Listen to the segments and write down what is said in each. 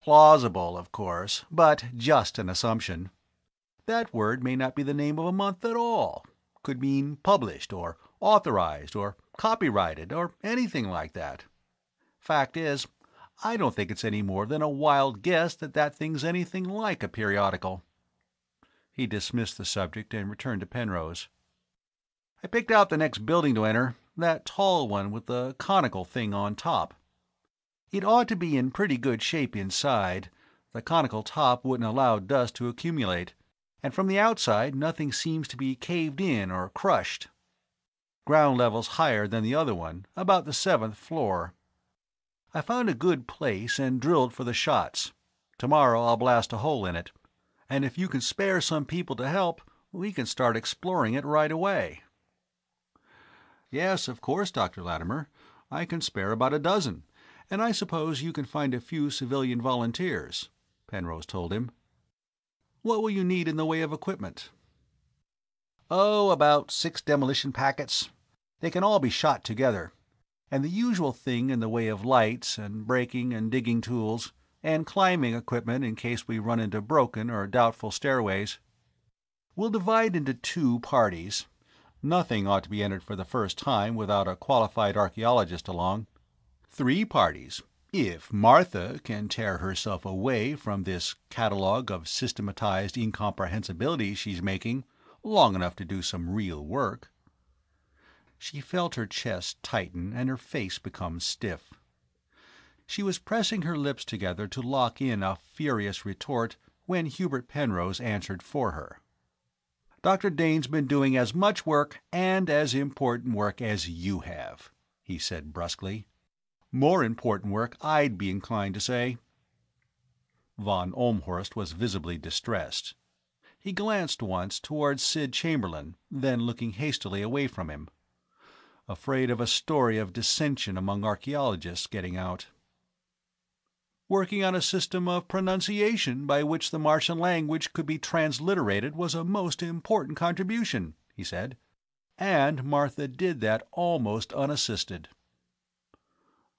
Plausible, of course, but just an assumption. That word may not be the name of a month at all. Could mean published, or authorized, or copyrighted, or anything like that. Fact is, I don't think it's any more than a wild guess that that thing's anything like a periodical." He dismissed the subject and returned to Penrose. "I picked out the next building to enter, that tall one with the conical thing on top. It ought to be in pretty good shape inside. The conical top wouldn't allow dust to accumulate, and from the outside nothing seems to be caved in or crushed. Ground level's higher than the other one, about the 7th floor. I found a good place and drilled for the shots. Tomorrow I'll blast a hole in it, and if you can spare some people to help, we can start exploring it right away." "Yes, of course, Dr. Latimer. I can spare about a dozen, and I suppose you can find a few civilian volunteers," Penrose told him. "What will you need in the way of equipment?" "Oh, about 6 demolition packets. They can all be shot together. And the usual thing in the way of lights and breaking and digging tools, and climbing equipment in case we run into broken or doubtful stairways. We'll divide into 2 parties. Nothing ought to be entered for the first time without a qualified archaeologist along. 3 parties, if Martha can tear herself away from this catalogue of systematized incomprehensibilities she's making long enough to do some real work." She felt her chest tighten and her face become stiff. She was pressing her lips together to lock in a furious retort when Hubert Penrose answered for her. "Dr. Dane's been doing as much work, and as important work, as you have," he said brusquely. "More important work, I'd be inclined to say." Von Ohlmhorst was visibly distressed. He glanced once towards Sid Chamberlain, then looking hastily away from him. Afraid of a story of dissension among archaeologists getting out. "Working on a system of pronunciation by which the Martian language could be transliterated was a most important contribution," he said. "And Martha did that almost unassisted."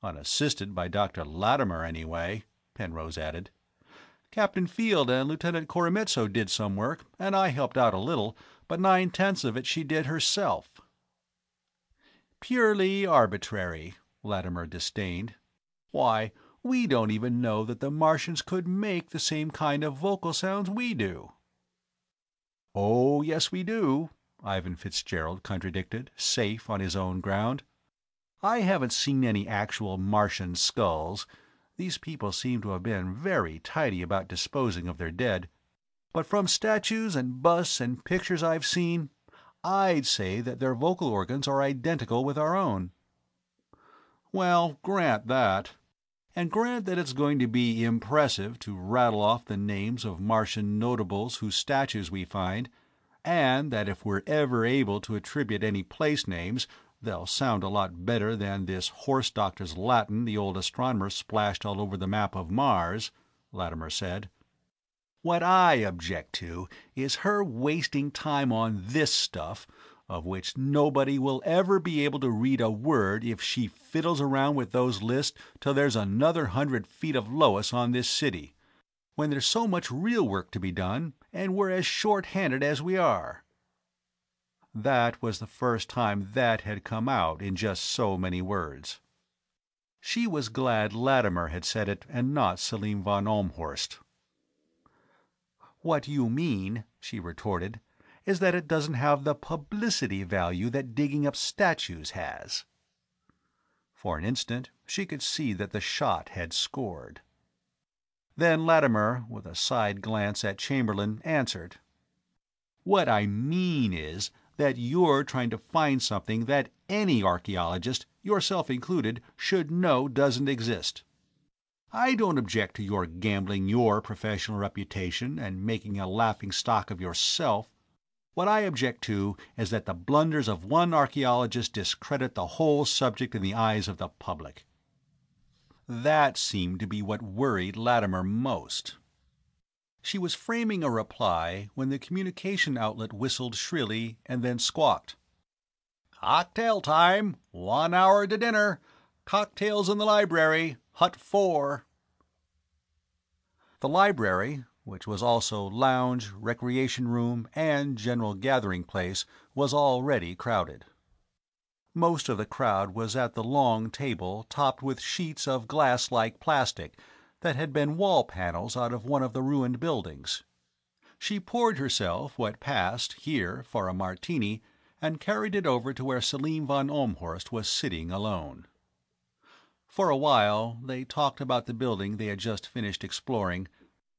"Unassisted by Dr. Latimer, anyway," Penrose added. "Captain Field and Lieutenant Koremitso did some work, and I helped out a little, but 9/10 of it she did herself." "Purely arbitrary," Latimer disdained. "Why, we don't even know that the Martians could make the same kind of vocal sounds we do." "Oh, yes we do," Ivan Fitzgerald contradicted, safe on his own ground. "I haven't seen any actual Martian skulls. These people seem to have been very tidy about disposing of their dead. But from statues and busts and pictures I've seen, I'd say that their vocal organs are identical with our own." "Well, grant that. And grant that it's going to be impressive to rattle off the names of Martian notables whose statues we find, and that if we're ever able to attribute any place names, they'll sound a lot better than this horse doctor's Latin the old astronomer splashed all over the map of Mars," Latimer said. "What I object to is her wasting time on this stuff, of which nobody will ever be able to read a word if she fiddles around with those lists till there's another 100 feet of Lois on this city, when there's so much real work to be done, and we're as short-handed as we are." That was the first time that had come out in just so many words. She was glad Latimer had said it and not Selim von Ohlmhorst. "What you mean," she retorted, "is that it doesn't have the publicity value that digging up statues has." For an instant she could see that the shot had scored. Then Latimer, with a side glance at Chamberlain, answered. "What I mean is that you're trying to find something that any archaeologist, yourself included, should know doesn't exist. I don't object to your gambling your professional reputation and making a laughing-stock of yourself. What I object to is that the blunders of one archaeologist discredit the whole subject in the eyes of the public." That seemed to be what worried Latimer most. She was framing a reply when the communication outlet whistled shrilly and then squawked. "Cocktail time! 1 hour to dinner! Cocktails in the library, Hut 4." The library, which was also lounge, recreation room, and general gathering place, was already crowded. Most of the crowd was at the long table topped with sheets of glass-like plastic that had been wall panels out of one of the ruined buildings. She poured herself what passed, here, for a martini, and carried it over to where Selim von Ohlmhorst was sitting alone. For a while they talked about the building they had just finished exploring,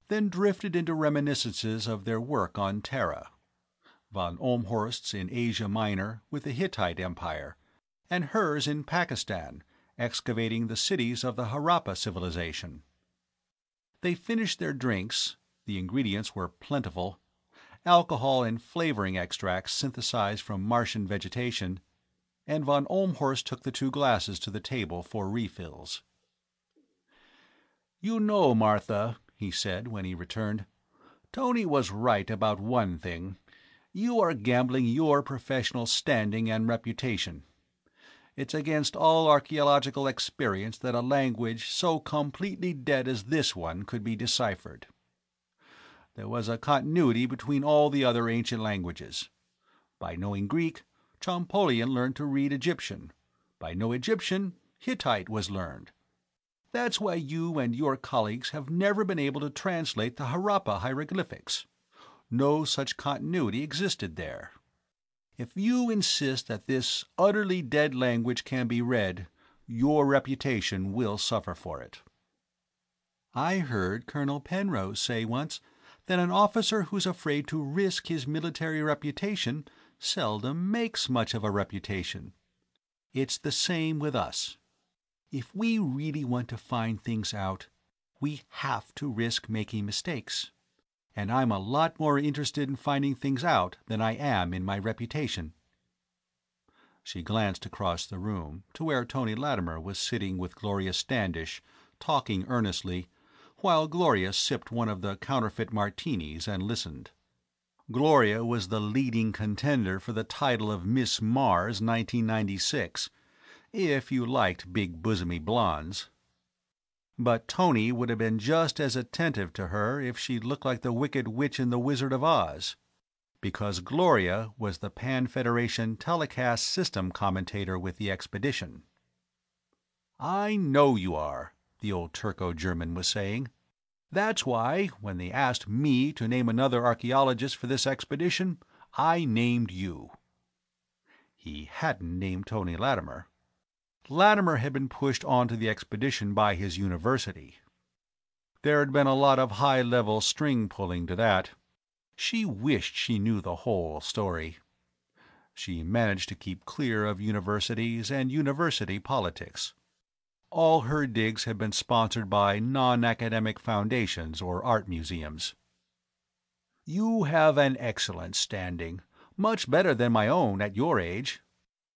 then drifted into reminiscences of their work on Terra. Von Ohlmhorst's in Asia Minor with the Hittite Empire, and hers in Pakistan, excavating the cities of the Harappa civilization. They finished their drinks. The ingredients were plentiful, alcohol and flavoring extracts synthesized from Martian vegetation, and von Ohlmhorst took the 2 glasses to the table for refills. "You know, Martha," he said when he returned, "Tony was right about one thing. You are gambling your professional standing and reputation. It's against all archaeological experience that a language so completely dead as this one could be deciphered. There was a continuity between all the other ancient languages. By knowing Greek, Champollion learned to read Egyptian. By knowing Egyptian, Hittite was learned. That's why you and your colleagues have never been able to translate the Harappa hieroglyphics. No such continuity existed there. If you insist that this utterly dead language can be read, your reputation will suffer for it." "I heard Colonel Penrose say once that an officer who's afraid to risk his military reputation seldom makes much of a reputation. It's the same with us. If we really want to find things out, we have to risk making mistakes. And I'm a lot more interested in finding things out than I am in my reputation." She glanced across the room to where Tony Latimer was sitting with Gloria Standish, talking earnestly, while Gloria sipped one of the counterfeit martinis and listened. Gloria was the leading contender for the title of Miss Mars 1996, if you liked big-bosomy blondes. But Tony would have been just as attentive to her if she looked like the Wicked Witch in The Wizard of Oz, because Gloria was the Pan-Federation telecast system commentator with the expedition. "I know you are," the old Turco-German was saying. "That's why, when they asked me to name another archaeologist for this expedition, I named you." He hadn't named Tony Latimer. Latimer had been pushed onto the expedition by his university. There had been a lot of high-level string-pulling to that. She wished she knew the whole story. She managed to keep clear of universities and university politics. All her digs had been sponsored by non-academic foundations or art museums. "You have an excellent standing, much better than my own at your age.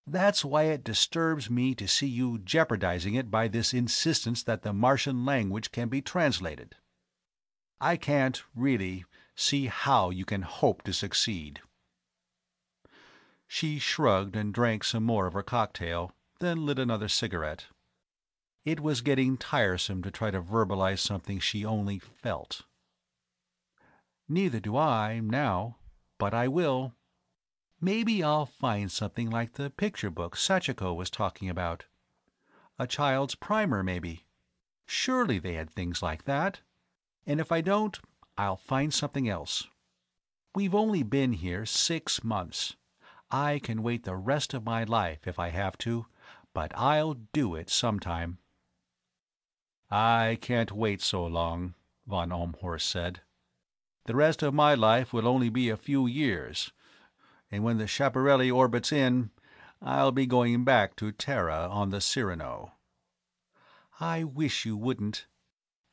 That's why it disturbs me to see you jeopardizing it by this insistence that the Martian language can be translated. I can't, really, see how you can hope to succeed." She shrugged and drank some more of her cocktail, then lit another cigarette. It was getting tiresome to try to verbalize something she only felt. "Neither do I, now, but I will. Maybe I'll find something like the picture book Sachiko was talking about. A child's primer, maybe. Surely they had things like that. And if I don't, I'll find something else. We've only been here 6 months. I can wait the rest of my life if I have to, but I'll do it sometime." "I can't wait so long," von Ohlmhorst said. "The rest of my life will only be a few years, and when the Schiaparelli orbits in, I'll be going back to Terra on the Cyrano." "I wish you wouldn't.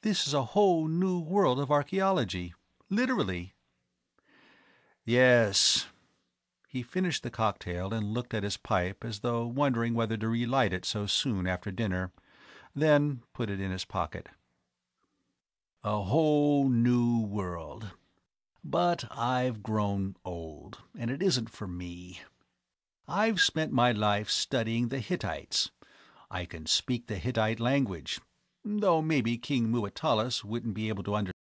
This is a whole new world of archaeology, literally." "Yes." He finished the cocktail and looked at his pipe as though wondering whether to relight it so soon after dinner, then put it in his pocket. "A whole new world. But I've grown old, and it isn't for me. I've spent my life studying the Hittites. I can speak the Hittite language, though maybe King Muwatallis wouldn't be able to understand